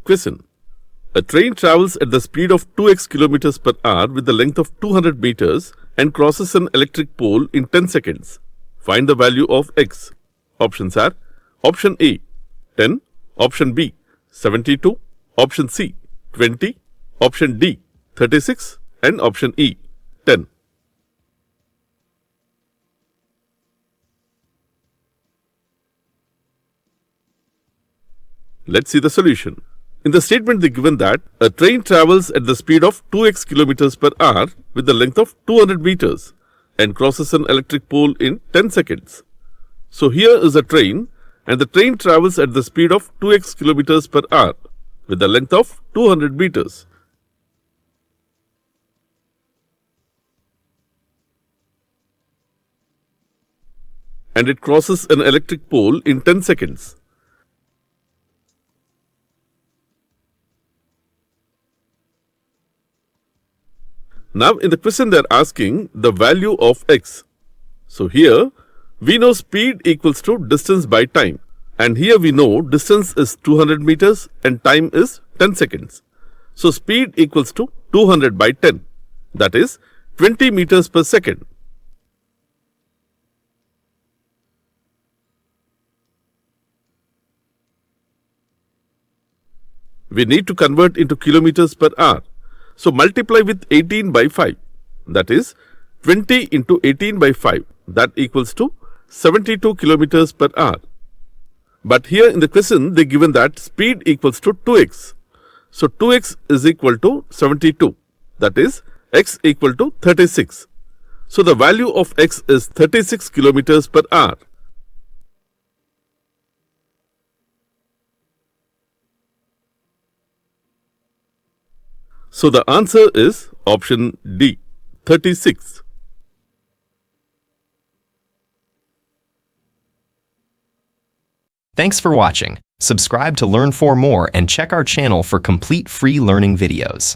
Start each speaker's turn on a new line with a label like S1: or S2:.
S1: Question. A train travels at the speed of 2x kilometers per hour with the length of 200 meters and crosses an electric pole in 10 seconds. Find the value of x. Options are Option A 10, Option B 72, Option C 20, Option D 36 and Option E 10. Let's see the solution. In the statement they given that a train travels at the speed of 2x kilometers per hour with the length of 200 meters and crosses an electric pole in 10 seconds. So here is a train and the train travels at the speed of 2x kilometers per hour with the length of 200 meters. And it crosses an electric pole in 10 seconds. Now in the question they are asking the value of x. So here we know speed equals to distance by time, and here we know distance is 200 meters and time is 10 seconds. So speed equals to 200 by 10, that is 20 meters per second. We need to convert into kilometers per hour. So multiply with 18 by 5, that is 20 into 18 by 5, that equals to 72 kilometers per hour. But here in the question they given that speed equals to 2x. So 2x is equal to 72, that is x equal to 36. So the value of x is 36 kilometers per hour. So the answer is option D, 36.
S2: Thanks for watching. Subscribe to learn 4 more and check our channel for complete free learning videos.